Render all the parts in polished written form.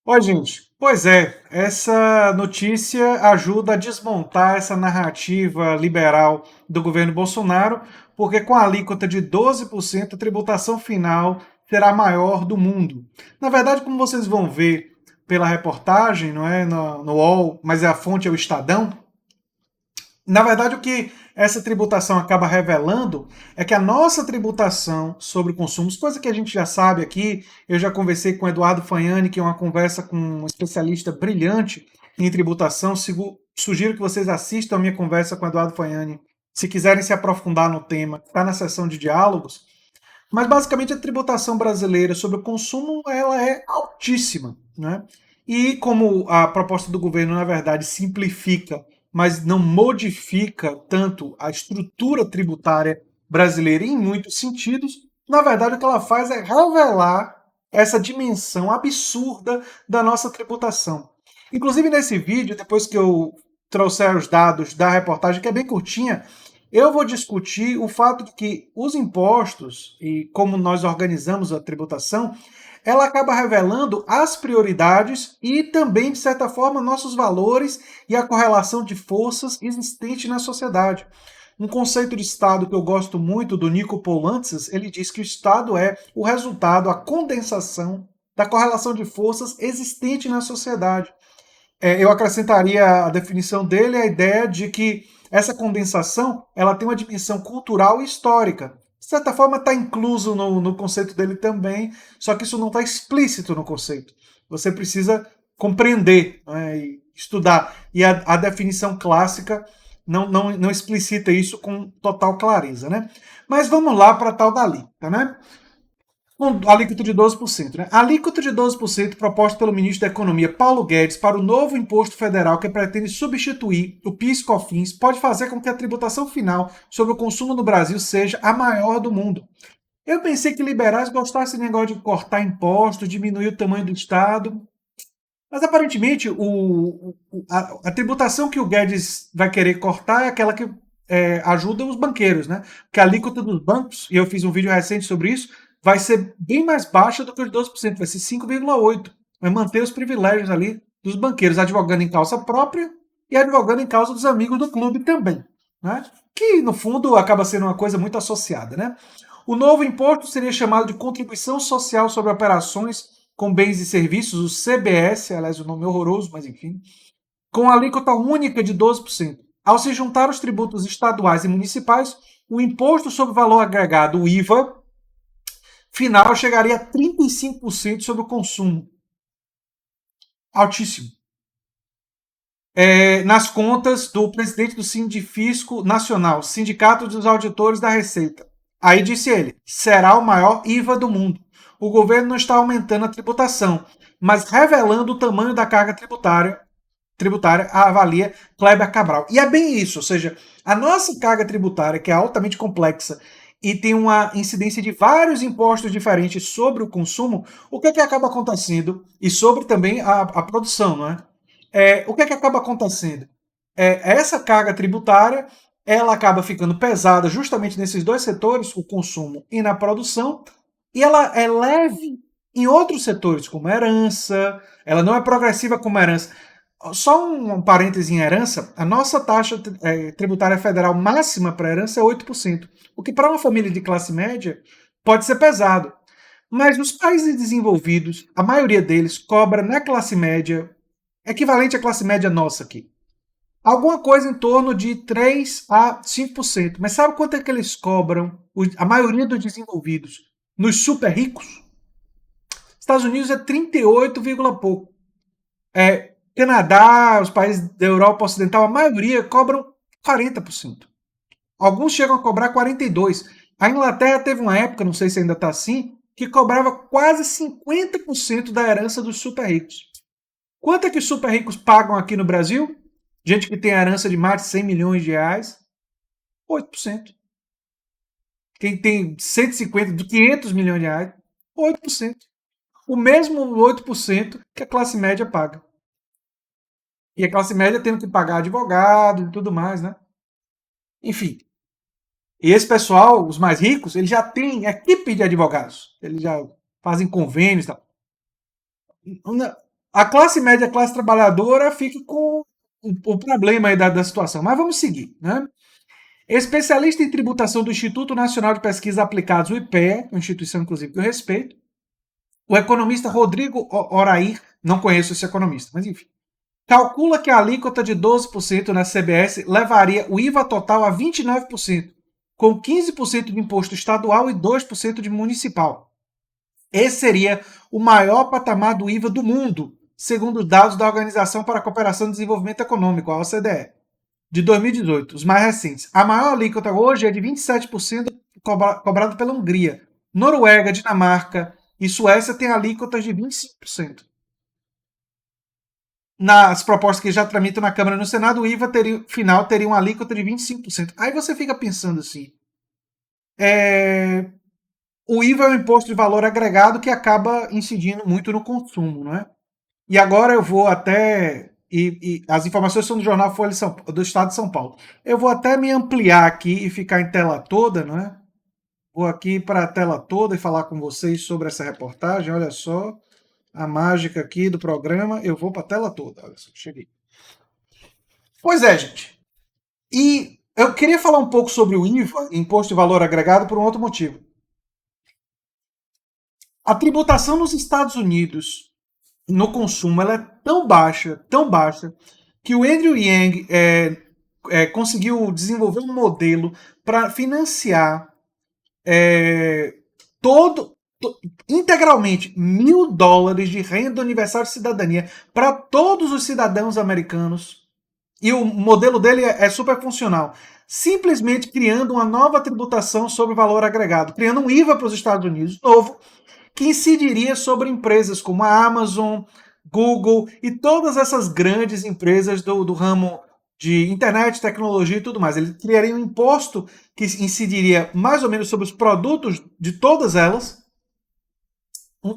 Oi, gente. Pois é, essa notícia ajuda a desmontar essa narrativa liberal do governo Bolsonaro, porque com a alíquota de 12%, a tributação final será a maior do mundo. Na verdade, como vocês vão ver pela reportagem, não é, no UOL, mas a fonte é o Estadão. Na verdade, o que essa tributação acaba revelando é que a nossa tributação sobre consumos, coisa que a gente já sabe aqui, eu já conversei com o Eduardo Fagnani, que é uma conversa com um especialista brilhante em tributação. Sugiro que vocês assistam a minha conversa com o Eduardo Fagnani, se quiserem se aprofundar no tema, está na seção de diálogos. Mas basicamente a tributação brasileira sobre o consumo ela é altíssima, né? E como a proposta do governo na verdade simplifica, mas não modifica tanto a estrutura tributária brasileira em muitos sentidos, na verdade o que ela faz é revelar essa dimensão absurda da nossa tributação. Inclusive nesse vídeo, depois que eu trouxer os dados da reportagem, que é bem curtinha, eu vou discutir o fato de que os impostos e como nós organizamos a tributação, ela acaba revelando as prioridades e também, de certa forma, nossos valores e a correlação de forças existente na sociedade. Um conceito de Estado que eu gosto muito, do Nico Poulantzas, ele diz que o Estado é o resultado, a condensação da correlação de forças existente na sociedade. Eu acrescentaria a definição dele a ideia de que essa condensação ela tem uma dimensão cultural e histórica. De certa forma, está incluso no conceito dele também, só que isso não está explícito no conceito. Você precisa compreender, né, e estudar. E a definição clássica não explicita isso com total clareza. Né? Mas vamos lá para a tal da alíquota. Né? Com alíquota de 12%. Né? A alíquota de 12% proposta pelo ministro da Economia, Paulo Guedes, para o novo imposto federal que pretende substituir o PIS/COFINS pode fazer com que a tributação final sobre o consumo no Brasil seja a maior do mundo. Eu pensei que liberais gostassem de negócio de cortar impostos, diminuir o tamanho do Estado, mas aparentemente a tributação que o Guedes vai querer cortar é aquela que ajuda os banqueiros, né? Porque a alíquota dos bancos, e eu fiz um vídeo recente sobre isso, vai ser bem mais baixa do que os 12%, vai ser 5,8%. Vai manter os privilégios ali dos banqueiros, advogando em causa própria e advogando em causa dos amigos do clube também, né? Que no fundo acaba sendo uma coisa muito associada, né? O novo imposto seria chamado de Contribuição Social sobre Operações com Bens e Serviços, o CBS, aliás, o nome é horroroso, mas enfim, com alíquota única de 12%. Ao se juntar os tributos estaduais e municipais, o Imposto sobre Valor Agregado, o IVA, final chegaria a 35% sobre o consumo. Altíssimo. Nas contas do presidente do Sindifisco Nacional, Sindicato dos Auditores da Receita. Aí disse ele: será o maior IVA do mundo. O governo não está aumentando a tributação, mas revelando o tamanho da carga tributária, avalia Kleber Cabral. E é bem isso, ou seja, a nossa carga tributária, que é altamente complexa e tem uma incidência de vários impostos diferentes sobre o consumo, o que é que acaba acontecendo? E sobre também a produção, não é? O que é que acaba acontecendo? Essa carga tributária ela acaba ficando pesada justamente nesses dois setores, o consumo e na produção, e ela é leve em outros setores, como a herança, ela não é progressiva como a herança. Só um parêntese em herança, a nossa taxa tributária federal máxima para herança é 8%, o que para uma família de classe média pode ser pesado. Mas nos países desenvolvidos, a maioria deles cobra na classe média, equivalente à classe média nossa aqui, alguma coisa em torno de 3 a 5%. Mas sabe quanto é que eles cobram, a maioria dos desenvolvidos, nos super ricos? Estados Unidos é 38, pouco. Canadá, os países da Europa Ocidental, a maioria cobram 40%. Alguns chegam a cobrar 42%. A Inglaterra teve uma época, não sei se ainda está assim, que cobrava quase 50% da herança dos super ricos. Quanto é que os super ricos pagam aqui no Brasil? Gente que tem herança de mais de 100 milhões de reais, 8%. Quem tem 150, de 500 milhões de reais, 8%. O mesmo 8% que a classe média paga. E a classe média tendo que pagar advogado e tudo mais, né? Enfim. E esse pessoal, os mais ricos, eles já têm equipe de advogados. Eles já fazem convênios e tal. A classe média, a classe trabalhadora fica com o problema aí da situação. Mas vamos seguir, né? Especialista em tributação do Instituto Nacional de Pesquisas Aplicadas, o IPEA, uma instituição, inclusive, que eu respeito, o economista Rodrigo Orair, não conheço esse economista, mas enfim, calcula que a alíquota de 12% na CBS levaria o IVA total a 29%, com 15% de imposto estadual e 2% de municipal. Esse seria o maior patamar do IVA do mundo, segundo os dados da Organização para a Cooperação e Desenvolvimento Econômico, a OCDE, de 2018, os mais recentes. A maior alíquota hoje é de 27% cobrado pela Hungria. Noruega, Dinamarca e Suécia têm alíquotas de 25%. Nas propostas que já tramitam na Câmara e no Senado, o IVA final teria uma alíquota de 25%. Aí você fica pensando assim, o IVA é um imposto de valor agregado que acaba incidindo muito no consumo, não é? E agora eu vou até. E as informações são do jornal Folha do Estado de São Paulo. Eu vou até me ampliar aqui e ficar em tela toda, não é? Vou aqui para a tela toda e falar com vocês sobre essa reportagem. Olha só a mágica aqui do programa. Eu vou para a tela toda. Olha só, cheguei. Pois é, gente. E eu queria falar um pouco sobre o IVA, Imposto de Valor Agregado, por um outro motivo. A tributação nos Estados Unidos no consumo ela é tão baixa, que o Andrew Yang conseguiu desenvolver um modelo para financiar é, todo, integralmente $1.000 de renda universal de cidadania para todos os cidadãos americanos. E o modelo dele é super funcional. Simplesmente criando uma nova tributação sobre valor agregado, criando um IVA para os Estados Unidos novo, que incidiria sobre empresas como a Amazon, Google e todas essas grandes empresas do ramo de internet, tecnologia e tudo mais. Ele criaria um imposto que incidiria mais ou menos sobre os produtos de todas elas,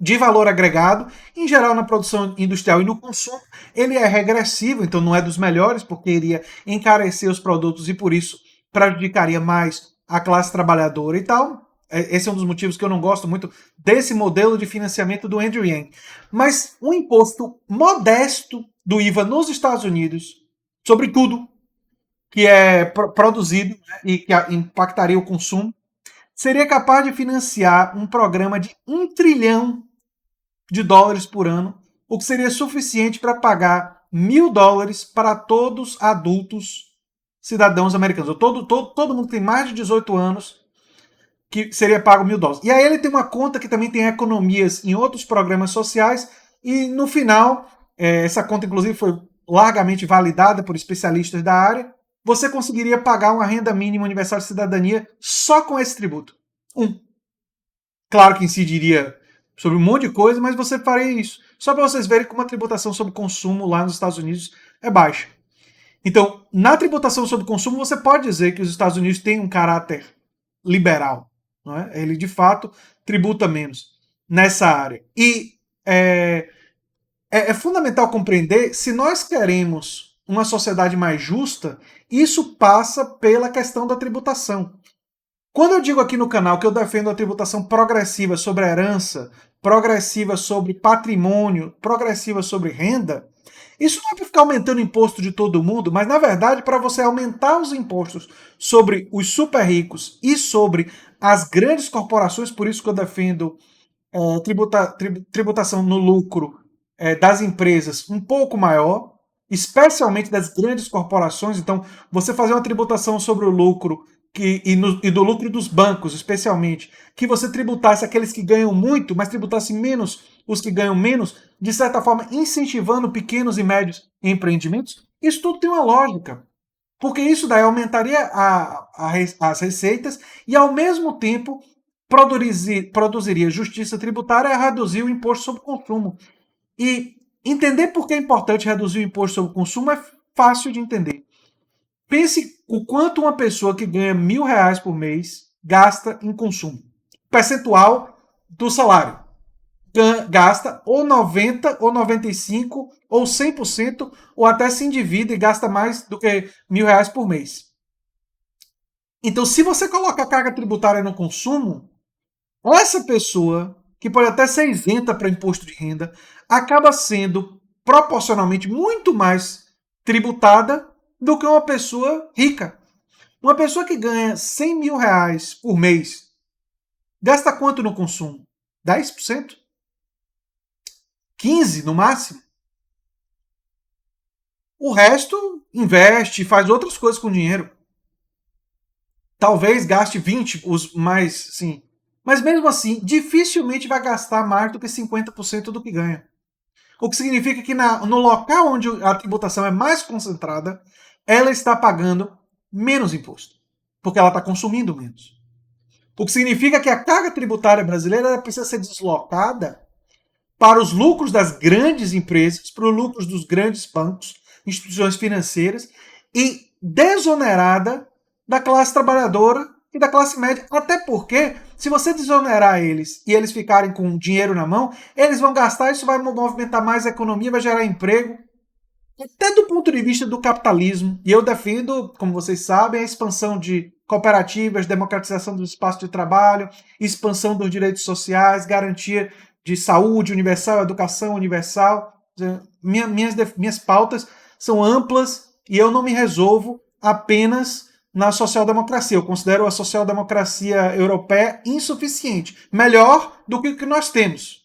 de valor agregado, em geral na produção industrial e no consumo. Ele é regressivo, então não é dos melhores, porque iria encarecer os produtos e por isso prejudicaria mais a classe trabalhadora e tal. Esse é um dos motivos que eu não gosto muito desse modelo de financiamento do Andrew Yang. Mas um imposto modesto do IVA nos Estados Unidos, sobre tudo que é produzido, né, e que impactaria o consumo, seria capaz de financiar um programa de $1 trilhão por ano, o que seria suficiente para pagar $1.000 para todos adultos cidadãos americanos. Todo mundo que tem mais de 18 anos que seria pago $1.000. E aí ele tem uma conta que também tem economias em outros programas sociais e no final, essa conta inclusive foi largamente validada por especialistas da área, você conseguiria pagar uma renda mínima universal de cidadania só com esse tributo. Claro que incidiria sobre um monte de coisa, mas você faria isso. Só para vocês verem como a tributação sobre consumo lá nos Estados Unidos é baixa. Então, na tributação sobre consumo, você pode dizer que os Estados Unidos têm um caráter liberal. Não é? Ele, de fato, tributa menos nessa área. E é fundamental compreender, se nós queremos uma sociedade mais justa, isso passa pela questão da tributação. Quando eu digo aqui no canal que eu defendo a tributação progressiva sobre a herança, progressiva sobre patrimônio, progressiva sobre renda, isso não é para ficar aumentando o imposto de todo mundo, mas na verdade para você aumentar os impostos sobre os super ricos e sobre as grandes corporações, por isso que eu defendo tributação no lucro das empresas um pouco maior, especialmente das grandes corporações. Então, você fazer uma tributação sobre o lucro e do lucro dos bancos, especialmente, que você tributasse aqueles que ganham muito, mas tributasse menos os que ganham menos, de certa forma incentivando pequenos e médios empreendimentos, isso tudo tem uma lógica. Porque isso daí aumentaria as receitas e, ao mesmo tempo, produziria justiça tributária e reduzir o imposto sobre o consumo. E entender por que é importante reduzir o imposto sobre o consumo é fácil de entender. Pense o quanto uma pessoa que ganha R$ 1.000 por mês gasta em consumo. Percentual do salário. Gasta ou 90%, ou 95%, ou 100%, ou até se endivida e gasta mais do que R$ 1.000 por mês. Então, se você coloca a carga tributária no consumo, essa pessoa, que pode até ser isenta para imposto de renda, acaba sendo proporcionalmente muito mais tributada do que uma pessoa rica. Uma pessoa que ganha 100 mil reais por mês, gasta quanto no consumo? 10%? 15% no máximo? O resto investe, faz outras coisas com o dinheiro. Talvez gaste 20%, os mais, sim. Mas mesmo assim, dificilmente vai gastar mais do que 50% do que ganha. O que significa que no local onde a tributação é mais concentrada, ela está pagando menos imposto, porque ela está consumindo menos. O que significa que a carga tributária brasileira precisa ser deslocada para os lucros das grandes empresas, para os lucros dos grandes bancos, instituições financeiras, e desonerada da classe trabalhadora e da classe média. Até porque, se você desonerar eles e eles ficarem com dinheiro na mão, eles vão gastar, isso vai movimentar mais a economia, vai gerar emprego. Até do ponto de vista do capitalismo, e eu defendo, como vocês sabem, a expansão de cooperativas, democratização do espaço de trabalho, expansão dos direitos sociais, garantia de saúde universal, educação universal. Minhas pautas são amplas e eu não me resolvo apenas na social-democracia. Eu considero a social-democracia europeia insuficiente. Melhor do que o que nós temos,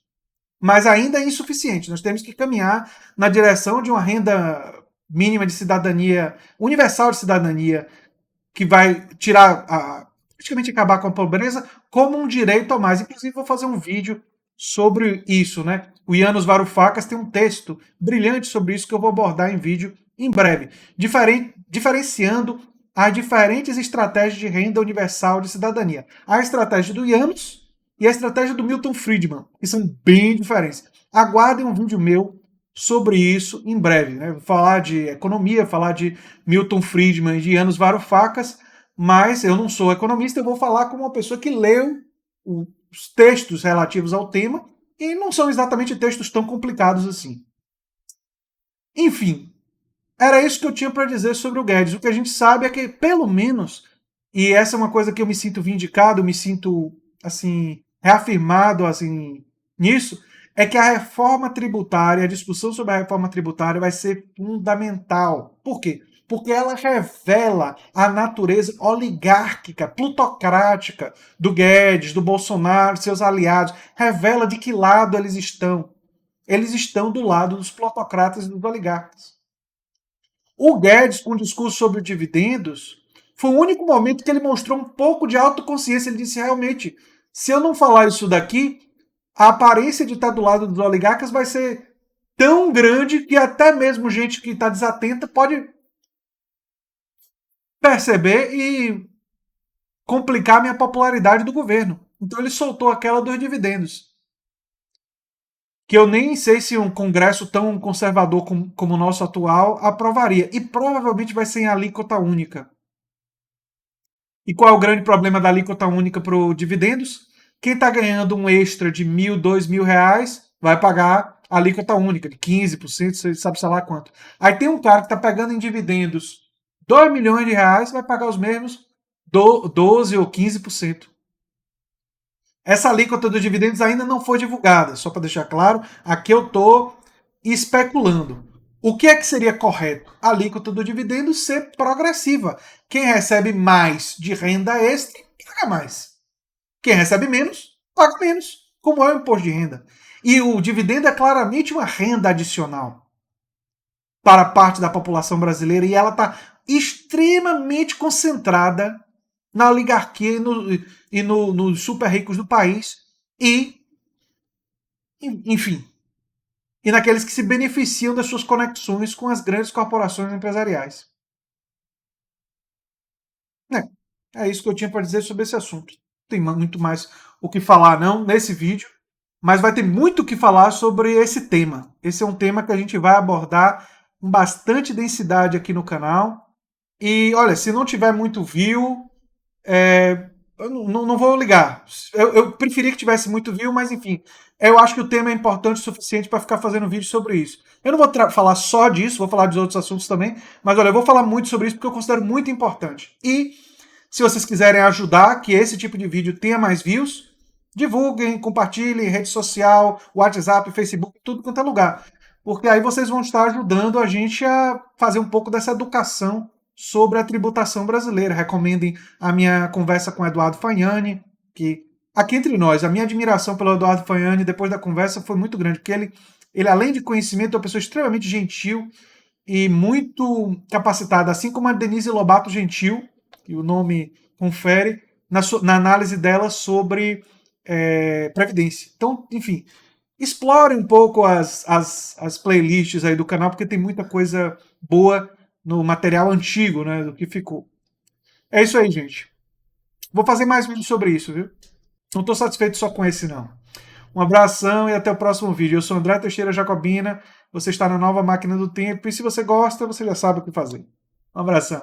mas ainda é insuficiente. Nós temos que caminhar na direção de uma renda mínima de cidadania, universal de cidadania, que vai tirar, praticamente acabar com a pobreza, como um direito a mais. Inclusive, vou fazer um vídeo sobre isso, né? O Yanos Varoufakis tem um texto brilhante sobre isso que eu vou abordar em vídeo em breve, diferenciando as diferentes estratégias de renda universal de cidadania. A estratégia do Yanos e a estratégia do Milton Friedman, que são bem diferentes. Aguardem um vídeo meu sobre isso em breve, né? Vou falar de economia, falar de Milton Friedman e de Yanos Varoufakis, mas eu não sou economista, eu vou falar como uma pessoa que leu os textos relativos ao tema e não são exatamente textos tão complicados assim. Enfim, era isso que eu tinha para dizer sobre o Guedes. O que a gente sabe é que, pelo menos, e essa é uma coisa que eu me sinto vindicado, me sinto assim reafirmado assim nisso, é que a reforma tributária, a discussão sobre a reforma tributária vai ser fundamental. Por quê? Porque ela revela a natureza oligárquica, plutocrática do Guedes, do Bolsonaro, seus aliados. Revela de que lado eles estão. Eles estão do lado dos plutocratas e dos oligarcas. O Guedes, com o discurso sobre dividendos, foi o único momento que ele mostrou um pouco de autoconsciência. Ele disse, realmente, se eu não falar isso daqui, a aparência de estar do lado dos oligarcas vai ser tão grande que até mesmo gente que está desatenta pode perceber e complicar minha popularidade do governo. Então ele soltou aquela dos dividendos. Que eu nem sei se um congresso tão conservador como o nosso atual aprovaria. E provavelmente vai ser em alíquota única. E qual é o grande problema da alíquota única para os dividendos? Quem está ganhando um extra de R$ 1.000, R$ 2.000 vai pagar a alíquota única de 15%, você sabe sei lá quanto. Aí tem um cara que está pegando em dividendos R$ 2 milhões, vai pagar os mesmos 12% ou 15%. Essa alíquota dos dividendos ainda não foi divulgada, só para deixar claro, aqui eu estou especulando. O que é que seria correto? A alíquota do dividendo ser progressiva. Quem recebe mais de renda extra, paga mais. Quem recebe menos, paga menos, como é o imposto de renda. E o dividendo é claramente uma renda adicional para parte da população brasileira e ela está extremamente concentrada na oligarquia e nos super ricos do país enfim, e naqueles que se beneficiam das suas conexões com as grandes corporações empresariais. É isso que eu tinha para dizer sobre esse assunto. Não tem muito mais o que falar não nesse vídeo, mas vai ter muito o que falar sobre esse tema. Esse é um tema que a gente vai abordar com bastante densidade aqui no canal. E olha, se não tiver muito view, eu não vou ligar. Eu preferia que tivesse muito view, mas enfim. Eu acho que o tema é importante o suficiente para ficar fazendo vídeo sobre isso. Eu não vou falar só disso, vou falar de outros assuntos também. Mas olha, eu vou falar muito sobre isso porque eu considero muito importante. E se vocês quiserem ajudar que esse tipo de vídeo tenha mais views, divulguem, compartilhem, rede social, WhatsApp, Facebook, tudo quanto é lugar. porque aí vocês vão estar ajudando a gente a fazer um pouco dessa educação sobre a tributação brasileira. Recomendem a minha conversa com o Eduardo Fagnani, que, aqui entre nós, a minha admiração pelo Eduardo Fagnani depois da conversa foi muito grande, porque ele além de conhecimento, é uma pessoa extremamente gentil e muito capacitada, assim como a Denise Lobato Gentil, que o nome confere, na análise dela sobre Previdência. Então, enfim, explore um pouco as playlists aí do canal, porque tem muita coisa boa no material antigo, né, do que ficou. É isso aí, gente. Vou fazer mais vídeos sobre isso, viu? Não estou satisfeito só com esse, não. Um abração e até o próximo vídeo. Eu sou André Teixeira Jacobina, você está na Nova Máquina do Tempo, e se você gosta, você já sabe o que fazer. Um abração.